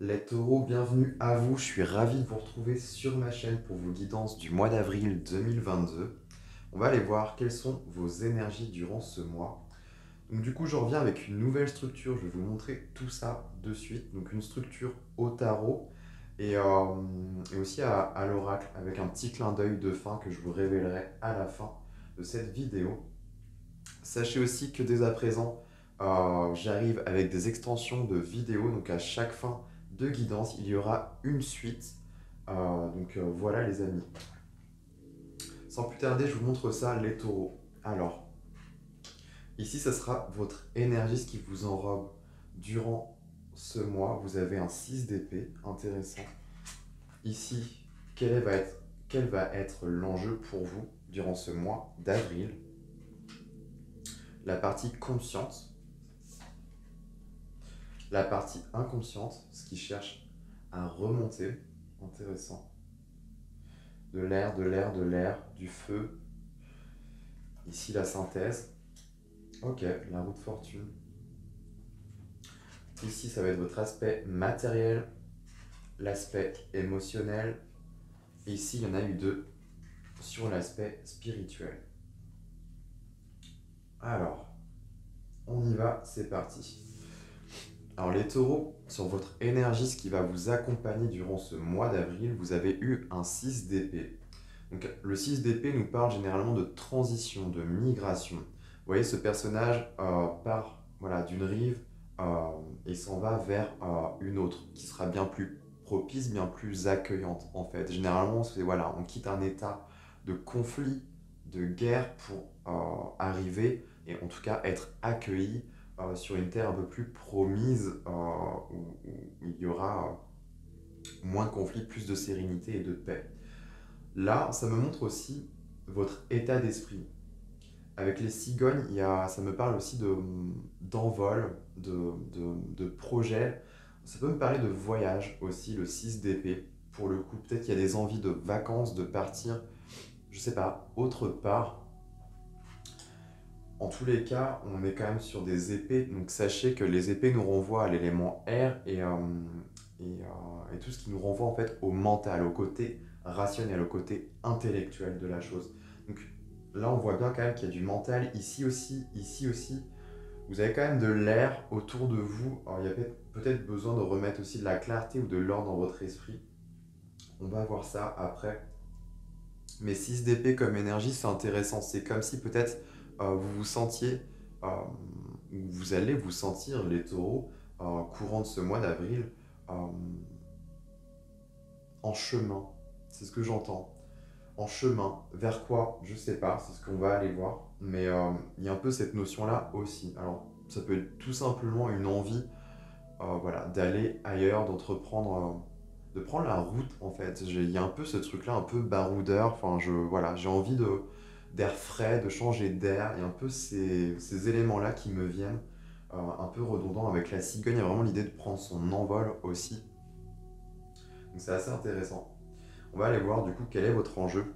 Les taureaux, bienvenue à vous. Je suis ravi de vous retrouver sur ma chaîne pour vos guidances du mois d'avril 2022. On va aller voir quelles sont vos énergies durant ce mois. Donc du coup, je reviens avec une nouvelle structure. Je vais vous montrer tout ça de suite. Donc une structure au tarot et aussi à l'oracle avec un petit clin d'œil de fin que je vous révélerai à la fin de cette vidéo. Sachez aussi que dès à présent, j'arrive avec des extensions de vidéos. Donc à chaque fin de guidance, il y aura une suite. Voilà les amis. Sans plus tarder, je vous montre ça, les taureaux. Alors, ici, ça sera votre énergie, ce qui vous enrobe durant ce mois. Vous avez un 6 d'épée, intéressant. Ici, quel va être l'enjeu pour vous durant ce mois d'avril? La partie consciente, la partie inconsciente, ce qui cherche à remonter, intéressant. De l'air, de l'air, de l'air, du feu. Ici, la synthèse. Ok, la roue de fortune. Ici, ça va être votre aspect matériel, l'aspect émotionnel. Et ici, il y en a eu deux sur l'aspect spirituel. Alors, on y va, c'est parti. Alors les taureaux, sur votre énergie, ce qui va vous accompagner durant ce mois d'avril, vous avez eu un 6 d'épée. Donc le 6 d'épée nous parle généralement de transition, de migration. Vous voyez, ce personnage part voilà, d'une rive et s'en va vers une autre, qui sera bien plus propice, bien plus accueillante en fait. Généralement, c'est voilà, on quitte un état de conflit, de guerre pour arriver et en tout cas être accueilli sur une terre un peu plus promise où il y aura moins de conflits, plus de sérénité et de paix. Là, ça me montre aussi votre état d'esprit. Avec les cigognes, ça me parle aussi d'envol, de projet. Ça peut me parler de voyage aussi, le 6 d'épée. Pour le coup, peut-être qu'il y a des envies de vacances, de partir, je sais pas, autre part. En tous les cas, on est quand même sur des épées, donc sachez que les épées nous renvoient à l'élément air et tout ce qui nous renvoie en fait au mental, au côté rationnel, au côté intellectuel de la chose. Donc là, on voit bien quand même qu'il y a du mental ici aussi, ici aussi. Vous avez quand même de l'air autour de vous. Alors, il y a peut-être besoin de remettre aussi de la clarté ou de l'ordre dans votre esprit. On va voir ça après. Mais 6 d'épée comme énergie, c'est intéressant. C'est comme si peut-être vous vous sentiez, euh, vous allez vous sentir, les taureaux, courant de ce mois d'avril, euh, en chemin. C'est ce que j'entends. En chemin. Vers quoi? Je sais pas, c'est ce qu'on va aller voir. Mais il y a un peu cette notion-là aussi. Alors, ça peut être tout simplement une envie voilà, d'aller ailleurs, d'entreprendre, de prendre la route en fait. Il y a un peu ce truc-là, un peu baroudeur. Enfin, voilà, j'ai envie d'air frais, de changer d'air. Il y a un peu ces éléments-là qui me viennent, un peu redondants avec la cigogne. Il y a vraiment l'idée de prendre son envol aussi. Donc c'est assez intéressant. On va aller voir du coup quel est votre enjeu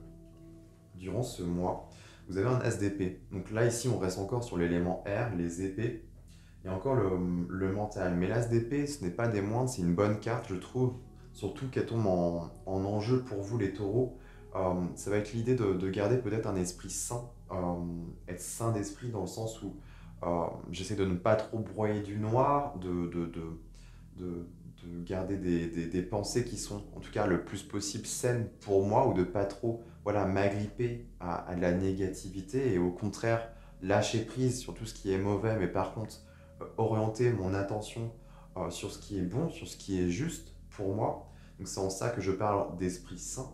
durant ce mois. Vous avez un SDP. Donc là, ici, on reste encore sur l'élément R, les épées. Il y a encore le mental. Mais l'As d'épée, ce n'est pas des moindres, c'est une bonne carte, je trouve. Surtout qu'elle tombe en enjeu pour vous, les taureaux. Ça va être l'idée de garder peut-être un esprit sain. Être sain d'esprit dans le sens où j'essaie de ne pas trop broyer du noir, de garder des pensées qui sont en tout cas le plus possible saines pour moi ou de pas trop voilà, m'agripper à de la négativité et au contraire lâcher prise sur tout ce qui est mauvais, mais par contre orienter mon attention sur ce qui est bon, sur ce qui est juste pour moi. Donc c'est en ça que je parle d'esprit sain.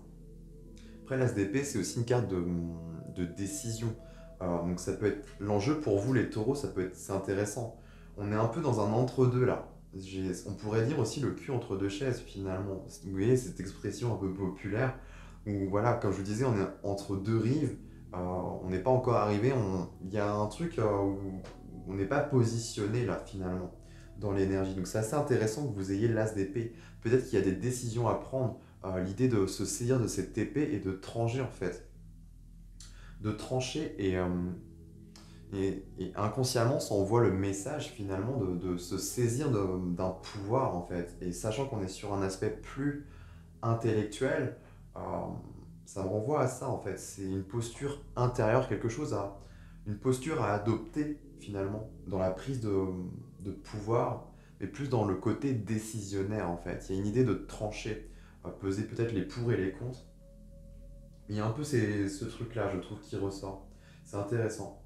Après l'ASDP, c'est aussi une carte de décision. Donc ça peut être l'enjeu pour vous les taureaux, c'est intéressant. On est un peu dans un entre-deux là. On pourrait dire aussi le cul entre deux chaises finalement. Vous voyez cette expression un peu populaire où voilà, comme je vous disais, on est entre deux rives. On n'est pas encore arrivé. Il y a un truc où on n'est pas positionné là finalement dans l'énergie. Donc c'est assez intéressant que vous ayez l'as d'épée. Peut-être qu'il y a des décisions à prendre. L'idée de se saisir de cette épée et de trancher en fait. De trancher Et inconsciemment, ça envoie le message finalement de se saisir d'un pouvoir en fait. Et sachant qu'on est sur un aspect plus intellectuel, euh, ça me renvoie à ça en fait. C'est une posture intérieure, une posture à adopter finalement dans la prise de pouvoir, mais plus dans le côté décisionnaire en fait. Il y a une idée de trancher, peser peut-être les pour et les contre. Il y a un peu ce truc-là, je trouve, qui ressort. C'est intéressant.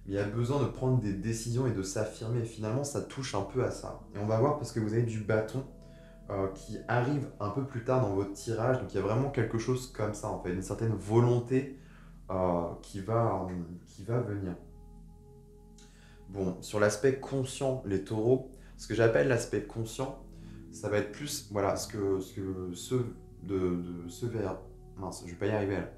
Mais il y a besoin de prendre des décisions et de s'affirmer. Finalement, ça touche un peu à ça. Et on va voir parce que vous avez du bâton qui arrive un peu plus tard dans votre tirage. Donc il y a vraiment quelque chose comme ça, en fait, une certaine volonté qui va venir. Bon, sur l'aspect conscient, les taureaux, ce que j'appelle l'aspect conscient, ça va être plus, voilà, ceux ceux vers... Mince, je vais pas y arriver là.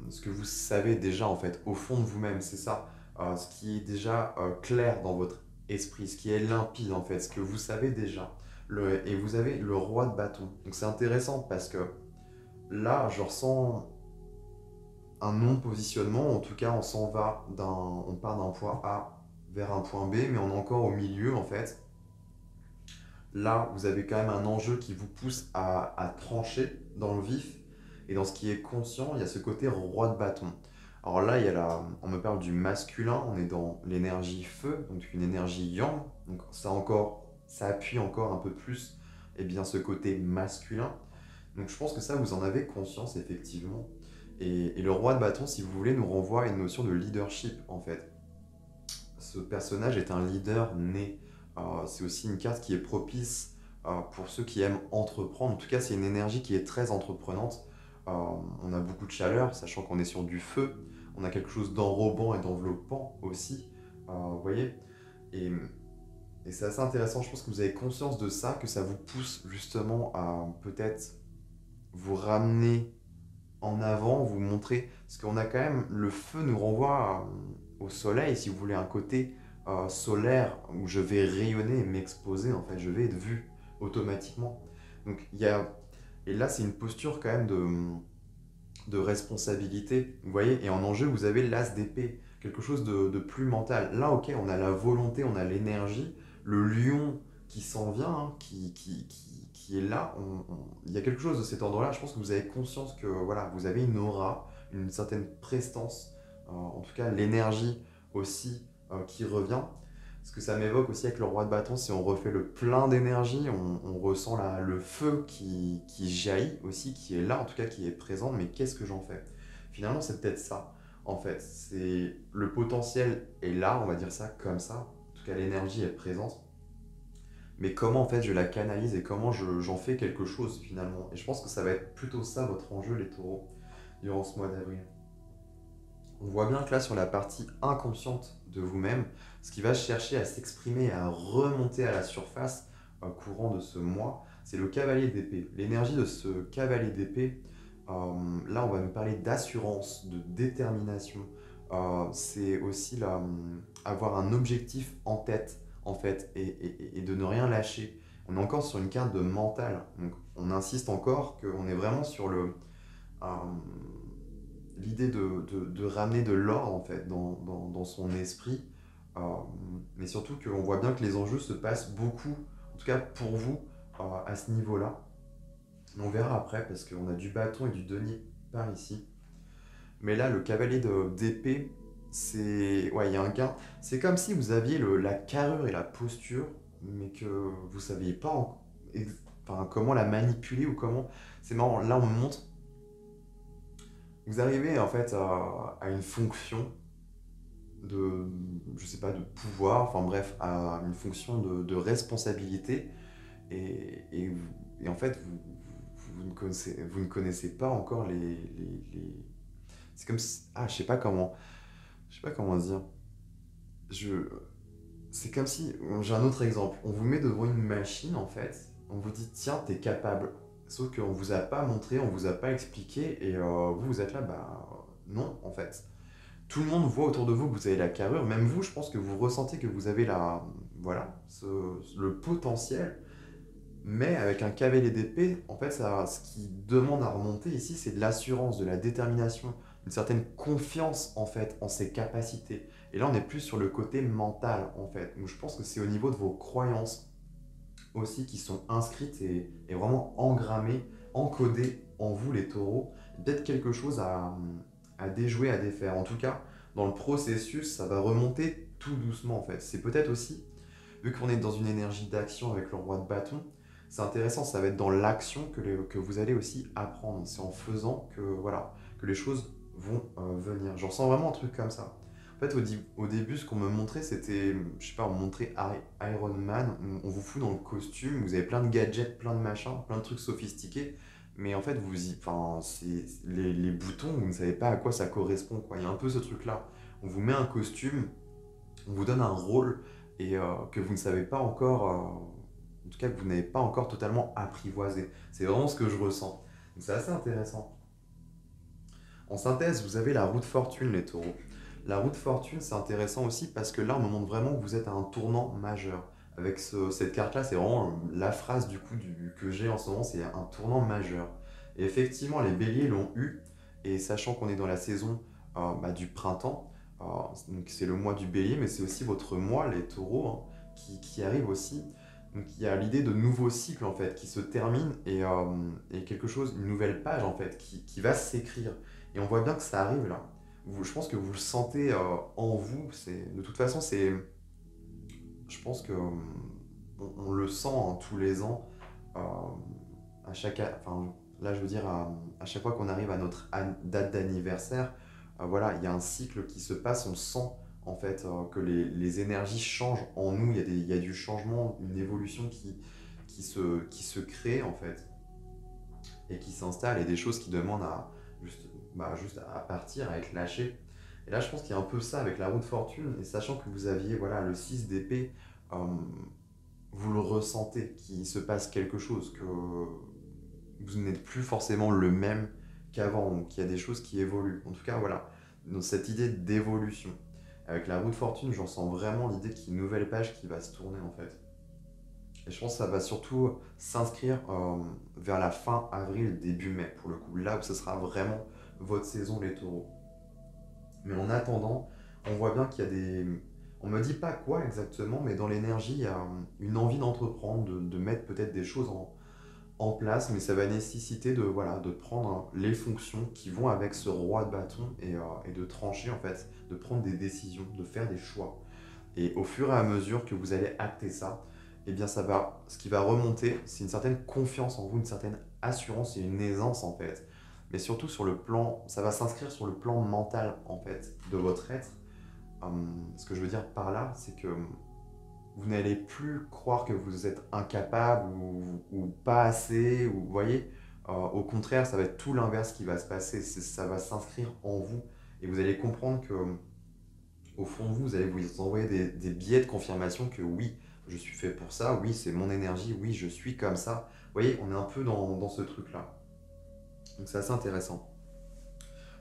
Ce que vous savez déjà en fait au fond de vous-même, c'est ça. Ce qui est déjà clair dans votre esprit, ce qui est limpide en fait, ce que vous savez déjà. Et vous avez le roi de bâton. Donc c'est intéressant parce que là, je ressens un non-positionnement. En tout cas, on part d'un point A vers un point B, mais on est encore au milieu en fait. Là, vous avez quand même un enjeu qui vous pousse à trancher dans le vif. Et dans ce qui est conscient, il y a ce côté roi de bâton. Alors là, on me parle du masculin, on est dans l'énergie feu, donc une énergie yang. Donc ça appuie encore un peu plus ce côté masculin. Donc je pense que ça, vous en avez conscience effectivement. Et le roi de bâton, si vous voulez, nous renvoie à une notion de leadership en fait. Ce personnage est un leader né. C'est aussi une carte qui est propice pour ceux qui aiment entreprendre. En tout cas, c'est une énergie qui est très entreprenante. Euh, on a beaucoup de chaleur, sachant qu'on est sur du feu. On a quelque chose d'enrobant et d'enveloppant aussi. Vous voyez et, et c'est assez intéressant. Je pense que vous avez conscience de ça, que ça vous pousse justement à peut-être vous ramener en avant, vous montrer. Parce qu'on a quand même. Le feu nous renvoie au soleil, si vous voulez, un côté solaire où je vais rayonner et m'exposer, en fait. Je vais être vu automatiquement. Donc, il y a. Et là, c'est une posture quand même de responsabilité. Vous voyez, et en enjeu, vous avez l'as d'épée, quelque chose de plus mental. Là, ok, on a la volonté, on a l'énergie, le lion qui s'en vient, hein, qui est là. Il y a quelque chose de cet ordre-là. Je pense que vous avez conscience que voilà, vous avez une aura, une certaine prestance, en tout cas l'énergie aussi qui revient. Ce que ça m'évoque aussi avec le roi de bâton, si on refait le plein d'énergie, on ressent le feu qui jaillit aussi, qui est là, en tout cas qui est présent, mais qu'est-ce que j'en fais? Finalement, c'est peut-être ça, en fait. C'est le potentiel est là, on va dire ça comme ça. En tout cas, l'énergie est présente. Mais comment, en fait, je la canalise et comment j'en fais quelque chose, finalement. Et je pense que ça va être plutôt ça, votre enjeu, les taureaux, durant ce mois d'avril. On voit bien que là, sur la partie inconsciente de vous-même, ce qui va chercher à s'exprimer, à remonter à la surface courant de ce mois, c'est le cavalier d'épée. L'énergie de ce cavalier d'épée, là, on va nous parler d'assurance, de détermination. C'est aussi avoir un objectif en tête, en fait, et de ne rien lâcher. On est encore sur une carte de mental. Donc, on insiste encore qu'on est vraiment sur euh, l'idée de ramener de l'ordre en fait dans son esprit, euh, mais surtout qu'on voit bien que les enjeux se passent beaucoup, en tout cas pour vous, à ce niveau-là. On verra après parce qu'on a du bâton et du denier par ici. Mais là, le cavalier d'épée, c'est. Ouais, il y a un gain. C'est comme si vous aviez la carrure et la posture, mais que vous saviez pas enfin, comment la manipuler ou comment. C'est marrant, là on me montre. Vous arrivez en fait à une fonction de, je sais pas, de pouvoir, enfin bref, à une fonction de responsabilité. Et en fait, vous ne connaissez pas encore c'est comme si, ah, je sais pas comment dire. Je, c'est comme si, j'ai un autre exemple. On vous met devant une machine en fait, on vous dit tiens, t'es capable. Sauf qu'on vous a pas montré, on vous a pas expliqué, et vous êtes là, bah non en fait. Tout le monde voit autour de vous que vous avez la carrure, même vous, je pense que vous ressentez que vous avez voilà, le potentiel, mais avec un cavalier d'épée, en fait, ce qui demande à remonter ici, c'est de l'assurance, de la détermination, une certaine confiance en fait en ses capacités. Et là, on est plus sur le côté mental en fait. Donc, je pense que c'est au niveau de vos croyances aussi qui sont inscrites et vraiment engrammées, encodées en vous les taureaux. Peut-être quelque chose à déjouer, à défaire. En tout cas, dans le processus, ça va remonter tout doucement en fait. C'est peut-être aussi, vu qu'on est dans une énergie d'action avec le roi de bâton, c'est intéressant, ça va être dans l'action que vous allez aussi apprendre. C'est en faisant que, voilà, que les choses vont venir. J'en ressens vraiment un truc comme ça. En fait, au début, ce qu'on me montrait, c'était, je sais pas, on me montrait Iron Man, on vous fout dans le costume, vous avez plein de gadgets, plein de machins, plein de trucs sophistiqués, mais en fait, enfin, les boutons, vous ne savez pas à quoi ça correspond, quoi. Il y a un peu ce truc-là. On vous met un costume, on vous donne un rôle et que vous ne savez pas encore, en tout cas que vous n'avez pas encore totalement apprivoisé. C'est vraiment ce que je ressens. Donc c'est assez intéressant. En synthèse, vous avez la roue de fortune, les taureaux. La roue de fortune, c'est intéressant aussi parce que là, on me montre vraiment que vous êtes à un tournant majeur. Avec cette carte-là, c'est vraiment la phrase du coup que j'ai en ce moment, c'est un tournant majeur. Et effectivement, les béliers l'ont eu, et sachant qu'on est dans la saison du printemps, donc c'est le mois du bélier, mais c'est aussi votre mois, les taureaux, hein, qui arrive aussi. Donc il y a l'idée de nouveaux cycles en fait qui se terminent et quelque chose, une nouvelle page en fait qui va s'écrire. Et on voit bien que ça arrive là. Je pense que vous le sentez en vous. De toute façon, je pense que on le sent hein, tous les ans. euh, enfin, là, je veux dire, à chaque fois qu'on arrive à notre date d'anniversaire, voilà, il y a un cycle qui se passe. On sent en fait que les énergies changent en nous. Il y a du changement, une évolution qui se crée en fait et qui s'installe et des choses qui demandent juste, juste à partir, à être lâchées. Et là, je pense qu'il y a un peu ça avec la roue de fortune, et sachant que vous aviez voilà, le 6 d'épée, euh, vous le ressentez, qu'il se passe quelque chose, que vous n'êtes plus forcément le même qu'avant, ou qu'il y a des choses qui évoluent. En tout cas, voilà, donc cette idée d'évolution. Avec la roue de fortune, j'en sens vraiment l'idée qu'il y a une nouvelle page qui va se tourner en fait. Et je pense que ça va surtout s'inscrire vers la fin avril, début mai, pour le coup, là où ce sera vraiment votre saison, les taureaux. Mais en attendant, on voit bien qu'il y a des... On me dit pas quoi exactement, mais dans l'énergie, il y a une envie d'entreprendre, de mettre peut-être des choses en place, mais ça va nécessiter voilà, de prendre les fonctions qui vont avec ce roi de bâton et de trancher, en fait, de prendre des décisions, de faire des choix. Et au fur et à mesure que vous allez acter ça, eh bien ce qui va remonter, c'est une certaine confiance en vous, une certaine assurance et une aisance en fait. Mais surtout sur le plan, ça va s'inscrire sur le plan mental en fait de votre être. Ce que je veux dire par là, c'est que vous n'allez plus croire que vous êtes incapable ou pas assez, ou vous voyez, au contraire, ça va être tout l'inverse qui va se passer. Ça va s'inscrire en vous et vous allez comprendre que au fond de vous, vous allez vous envoyer des billets de confirmation que oui, je suis fait pour ça, oui, c'est mon énergie, oui, je suis comme ça. Vous voyez, on est un peu dans ce truc-là. Donc c'est assez intéressant.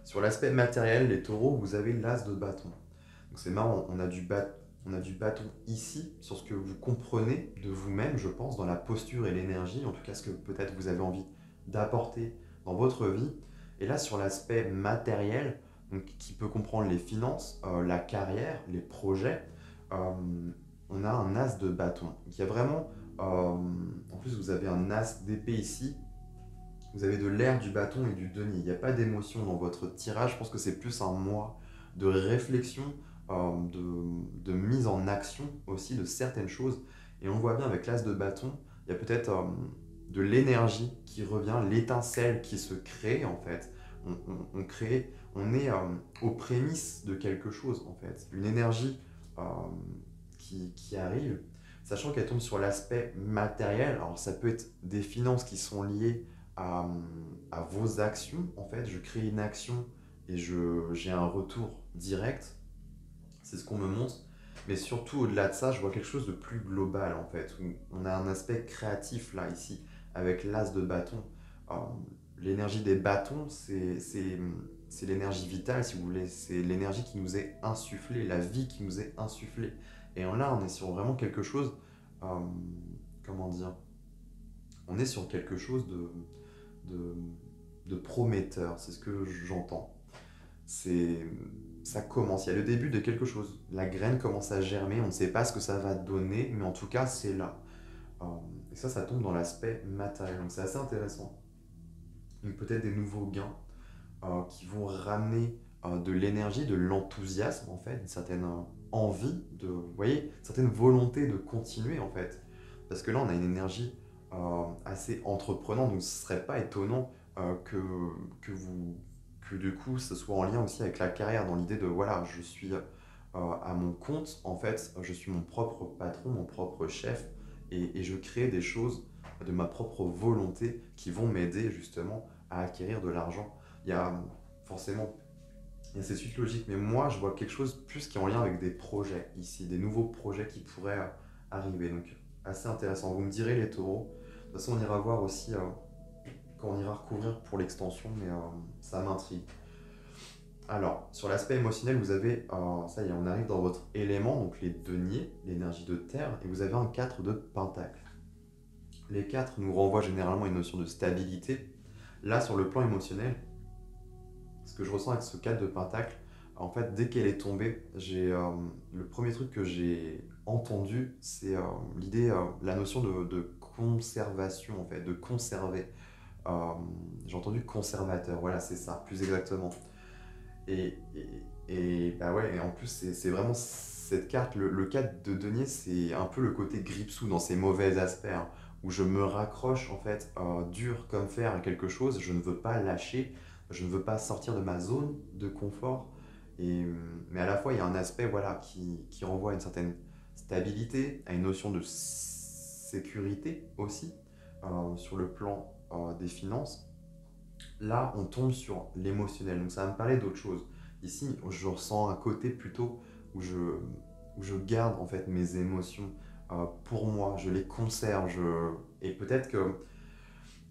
Sur l'aspect matériel, les taureaux, vous avez l'as de bâton. Donc c'est marrant, on a du bâton ici, sur ce que vous comprenez de vous-même, je pense, dans la posture et l'énergie, en tout cas ce que peut-être vous avez envie d'apporter dans votre vie. Et là, sur l'aspect matériel, donc, qui peut comprendre les finances, la carrière, les projets, euh, on a un as de bâton. Donc, il y a vraiment, en plus vous avez un as d'épée ici, vous avez de l'air, du bâton et du denier. Il n'y a pas d'émotion dans votre tirage. Je pense que c'est plus un mois de réflexion, de mise en action aussi de certaines choses. Et on voit bien avec l'as de bâton, il y a peut-être de l'énergie qui revient, l'étincelle qui se crée en fait. On crée, on est aux prémices de quelque chose en fait. Une énergie euh, qui arrive, sachant qu'elle tombe sur l'aspect matériel. Alors ça peut être des finances qui sont liées à, à vos actions. En fait, je crée une action et j'ai un retour direct. C'est ce qu'on me montre. Mais surtout, au-delà de ça, je vois quelque chose de plus global, en fait, où on a un aspect créatif, là, ici, avec l'as de bâton. Euh, L'énergie des bâtons, c'est l'énergie vitale, si vous voulez. C'est l'énergie qui nous est insufflée, la vie qui nous est insufflée. Et là, on est sur vraiment quelque chose, euh, comment dire, on est sur quelque chose de, de prometteur, c'est ce que j'entends. c'est, ça commence, il y a le début de quelque chose. La graine commence à germer, on ne sait pas ce que ça va donner, mais en tout cas, c'est là. Euh, et ça tombe dans l'aspect matériel, donc c'est assez intéressant. Donc peut-être des nouveaux gains qui vont ramener de l'énergie, de l'enthousiasme en fait, une certaine envie, vous voyez, une certaine volonté de continuer en fait. Parce que là, on a une énergie assez entreprenante, donc ce ne serait pas étonnant que vous, que du coup, ce soit en lien aussi avec la carrière, dans l'idée de voilà, je suis à mon compte, en fait, je suis mon propre patron, mon propre chef, et je crée des choses de ma propre volonté qui vont m'aider justement à acquérir de l'argent. Il y a forcément, il y a ces suites logiques, mais moi je vois quelque chose plus qui est en lien avec des projets ici, des nouveaux projets qui pourraient arriver. Donc assez intéressant. Vous me direz les taureaux. De toute façon, on ira voir aussi quand on ira recouvrir pour l'extension, mais ça m'intrigue. Alors, sur l'aspect émotionnel, vous avez, ça y est, on arrive dans votre élément, donc les deniers, l'énergie de terre, et vous avez un 4 de pentacle. Les 4 nous renvoient généralement à une notion de stabilité. Là, sur le plan émotionnel, ce que je ressens avec ce 4 de pentacle, en fait, dès qu'elle est tombée, le premier truc que j'ai entendu, c'est l'idée, la notion de conservation, en fait, de conserver. Euh, j'ai entendu conservateur, voilà, c'est ça, plus exactement. Et, bah ouais, et en plus, c'est vraiment cette carte, le 4 de denier, c'est un peu le côté Gripsou dans ses mauvais aspects, hein, où je me raccroche en fait dur comme fer à quelque chose, je ne veux pas lâcher, je ne veux pas sortir de ma zone de confort. Mais à la fois, il y a un aspect voilà, qui renvoie à une certaine stabilité, à une notion de sécurité aussi, sur le plan des finances. Là, on tombe sur l'émotionnel, donc ça va me parler d'autre chose. Ici, je ressens un côté plutôt où je garde en fait mes émotions pour moi, je les conserve, et peut-être que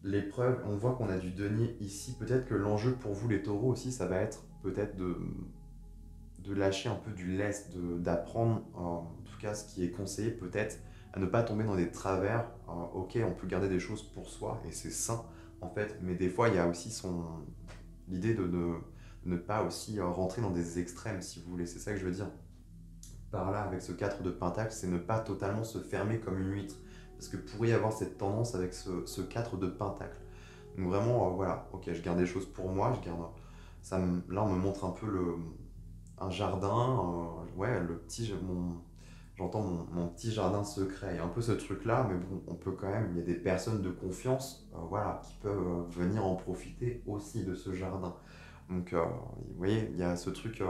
l'épreuve, on voit qu'on a du denier ici, peut-être que l'enjeu pour vous les taureaux aussi, ça va être peut-être de lâcher un peu du lest, d'apprendre en tout cas ce qui est conseillé peut-être à ne pas tomber dans des travers. Ok, on peut garder des choses pour soi et c'est sain en fait, mais des fois il y a aussi l'idée de ne pas aussi rentrer dans des extrêmes si vous voulez, c'est ça que je veux dire. Par là, avec ce 4 de pentacle, c'est ne pas totalement se fermer comme une huître. Parce que pourrait y avoir cette tendance avec ce 4 de pentacle. Donc vraiment, voilà, ok, je garde des choses pour moi, je garde... là, on me montre un peu un jardin, ouais, j'entends mon petit jardin secret. Il y a un peu ce truc-là, mais bon, on peut quand même, il y a des personnes de confiance, voilà, qui peuvent venir en profiter aussi de ce jardin. Donc, vous voyez, il y a ce truc,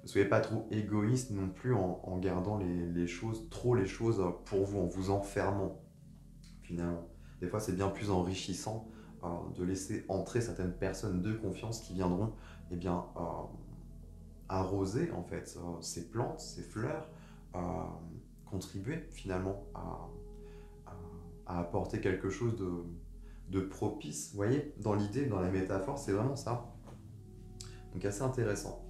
ne soyez pas trop égoïste non plus en gardant les choses, trop les choses pour vous, en vous enfermant finalement. Des fois, c'est bien plus enrichissant de laisser entrer certaines personnes de confiance qui viendront eh bien, arroser en fait ces plantes, ces fleurs, euh, contribuer finalement à apporter quelque chose de propice. Vous voyez, dans l'idée, dans la métaphore, c'est vraiment ça. Donc assez intéressant.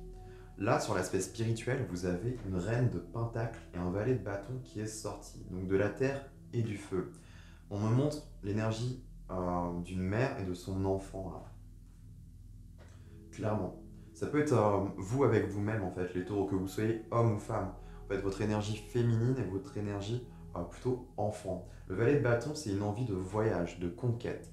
Là, sur l'aspect spirituel, vous avez une reine de pentacle et un valet de bâton qui est sorti, donc de la terre et du feu. On me montre l'énergie d'une mère et de son enfant, là, clairement. Ça peut être vous avec vous-même, en fait, les taureaux, que vous soyez homme ou femme. En fait, votre énergie féminine et votre énergie plutôt enfant. Le valet de bâton, c'est une envie de voyage, de conquête.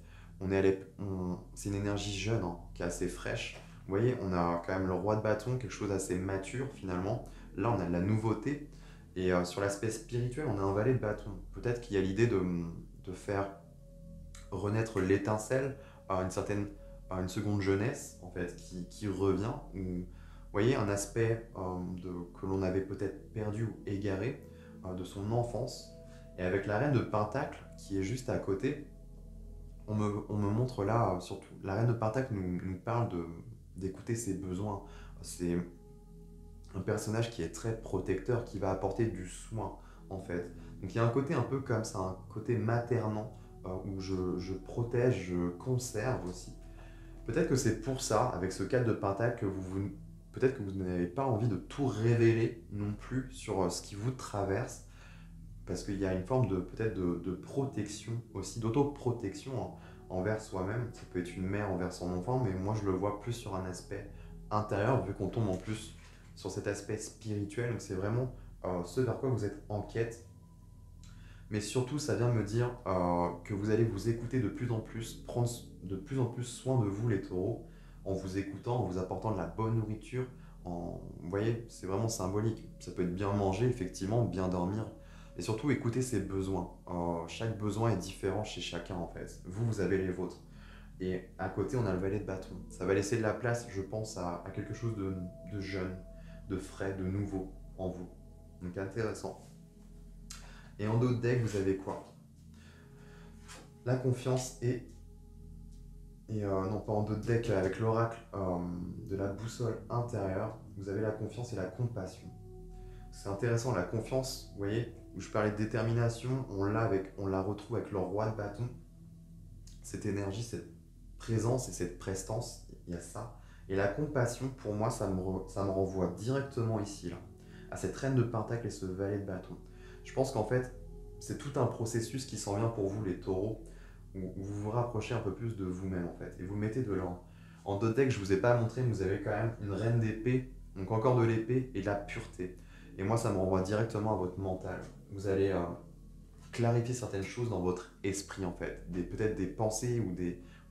C'est une énergie jeune, hein, qui est assez fraîche. Vous voyez, on a quand même le roi de bâton, quelque chose d'assez mature finalement. Là, on a de la nouveauté. Et sur l'aspect spirituel, on a un valet de bâton. Peut-être qu'il y a l'idée de faire renaître l'étincelle à à une seconde jeunesse en fait qui revient. Ou, vous voyez, un aspect que l'on avait peut-être perdu ou égaré de son enfance. Et avec la reine de Pentacle qui est juste à côté, on me montre là surtout. La reine de Pentacle nous parle d'écouter ses besoins. C'est un personnage qui est très protecteur, qui va apporter du soin en fait. Donc il y a un côté un peu comme ça, un côté maternant où je protège, je conserve aussi. Peut-être que c'est pour ça, avec ce 4 de Pentacle, peut-être que vous n'avez pas envie de tout révéler non plus sur ce qui vous traverse, parce qu'il y a une forme de peut-être de protection aussi, d'autoprotection hein, envers soi-même. Ça peut être une mère envers son enfant, mais moi je le vois plus sur un aspect intérieur, vu qu'on tombe en plus sur cet aspect spirituel. Donc c'est vraiment ce vers quoi vous êtes en quête. Mais surtout, ça vient me dire que vous allez vous écouter de plus en plus, prendre de plus en plus soin de vous les taureaux, en vous écoutant, en vous apportant de la bonne nourriture. Vous voyez, c'est vraiment symbolique. Ça peut être bien manger, effectivement, bien dormir. Et surtout, écouter ses besoins. Chaque besoin est différent chez chacun, en fait. Vous, vous avez les vôtres. Et à côté, on a le valet de bâton. Ça va laisser de la place, je pense, à quelque chose de jeune, de frais, de nouveau en vous. Donc intéressant. Et en dos de deck, vous avez quoi? La confiance non pas en dos de deck, avec l'oracle de la boussole intérieure, vous avez la confiance et la compassion. C'est intéressant, la confiance, vous voyez, où je parlais de détermination, on la retrouve avec le roi de bâton. Cette énergie, cette présence et cette prestance, il y a ça. Et la compassion, pour moi, ça me renvoie directement ici, là, à cette reine de pentacle et ce valet de bâton. Je pense qu'en fait, c'est tout un processus qui s'en vient pour vous, les taureaux, où vous vous rapprochez un peu plus de vous-même, en fait, et vous mettez de l'ordre. En deux decks, je ne vous ai pas montré, mais vous avez quand même une reine d'épée, donc encore de l'épée et de la pureté. Et moi, ça me renvoie directement à votre mental. Vous allez clarifier certaines choses dans votre esprit, en fait. Peut-être des pensées ou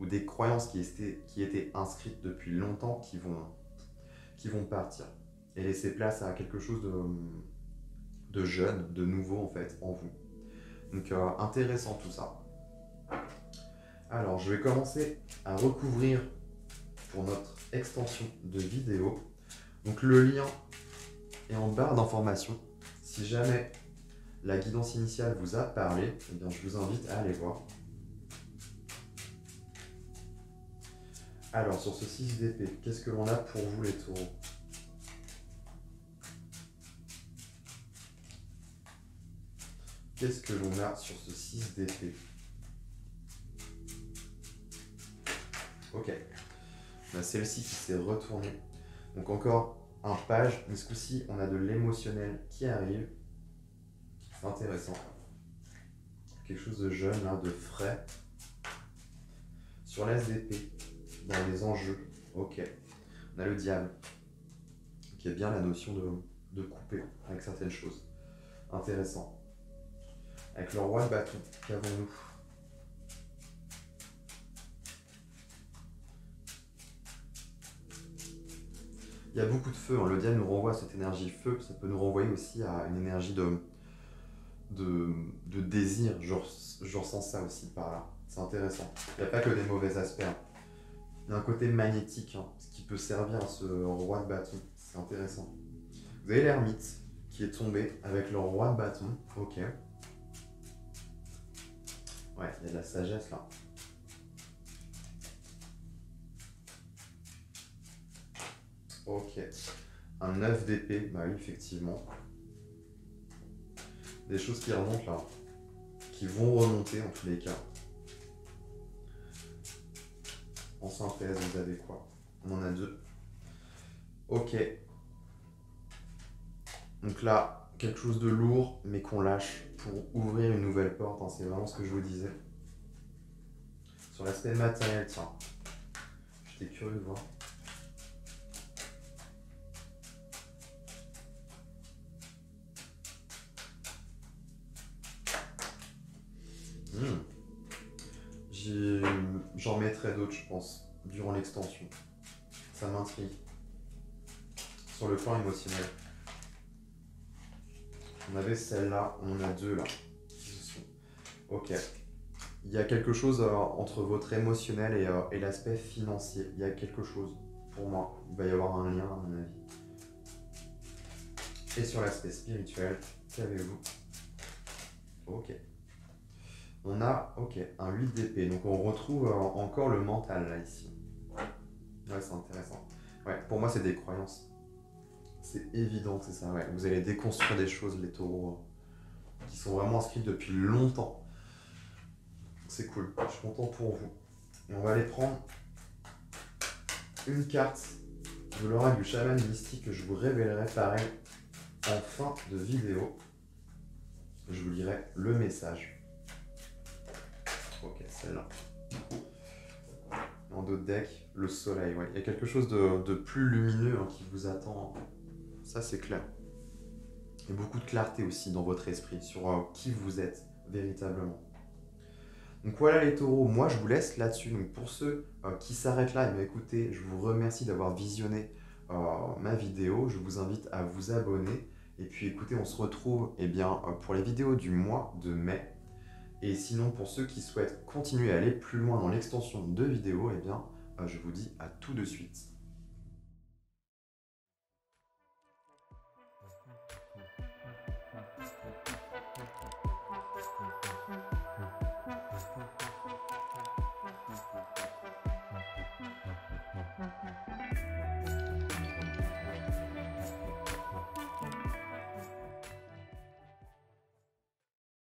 des croyances qui étaient inscrites depuis longtemps qui vont partir. Et laisser place à quelque chose de jeune, de nouveau, en fait, en vous. Donc, intéressant tout ça. Alors, je vais commencer à recouvrir pour notre extension de vidéo. Donc, le lien est en barre d'information. Si jamais la guidance initiale vous a parlé, eh bien, je vous invite à aller voir. Alors, sur ce 6 d'épée, qu'est-ce que l'on a pour vous, les taureaux? Qu'est-ce que l'on a sur ce 6 d'épée? Ok. On a celle-ci qui s'est retournée. Donc encore un page, mais ce coup-ci, on a de l'émotionnel qui arrive. C'est intéressant. Quelque chose de jeune, là, de frais. Sur l'as d'épée, dans les enjeux, ok. On a le diable, qui est bien la notion de couper avec certaines choses. Intéressant. Avec le roi de bâton, qu'avons-nous? Il y a beaucoup de feu, hein. Le diable nous renvoie à cette énergie feu, ça peut nous renvoyer aussi à une énergie de désir, je ressens ça aussi par là. C'est intéressant. Il n'y a pas que des mauvais aspects, hein. Il y a un côté magnétique, hein, ce qui peut servir à ce roi de bâton. C'est intéressant. Vous avez l'ermite qui est tombé avec le roi de bâton. Ok. Ouais, il y a de la sagesse là. Ok. Un 9 d'épée, bah oui, effectivement. Des choses qui remontent là. Qui vont remonter en tous les cas. En synthèse, vous avez quoi? On en a 2. Ok. Donc là, quelque chose de lourd, mais qu'on lâche pour ouvrir une nouvelle porte, hein. C'est vraiment ce que je vous disais. Sur l'aspect matériel, tiens. J'étais curieux de voir. J'en mettrai d'autres, je pense, durant l'extension. Ça m'intrigue. Sur le plan émotionnel. On avait celle-là, on en a 2 là. Ok. Il y a quelque chose entre votre émotionnel et l'aspect financier. Il y a quelque chose, pour moi. Il va y avoir un lien, à mon avis. Et sur l'aspect spirituel, qu'avez-vous? Ok. On a, ok, un 8 d'épée. Donc on retrouve encore le mental là, ici. Ouais, c'est intéressant. Ouais, pour moi, c'est des croyances. C'est évident que c'est ça, ouais. Vous allez déconstruire des choses, les taureaux, qui sont vraiment inscrites depuis longtemps. C'est cool, je suis content pour vous. Et on va aller prendre une carte de l'oracle du chaman mystique que je vous révélerai pareil en fin de vidéo. Je vous lirai le message. Ok, celle-là. En dans d'autres decks, le soleil, ouais. Il y a quelque chose de plus lumineux hein, qui vous attend. Ça, c'est clair. Et beaucoup de clarté aussi dans votre esprit sur qui vous êtes véritablement. Donc voilà les taureaux, moi je vous laisse là-dessus. Donc pour ceux qui s'arrêtent là, eh bien, écoutez, je vous remercie d'avoir visionné ma vidéo. Je vous invite à vous abonner. Et puis écoutez, on se retrouve eh bien, pour les vidéos du mois de mai. Et sinon, pour ceux qui souhaitent continuer à aller plus loin dans l'extension de vidéos, eh bien, je vous dis à tout de suite.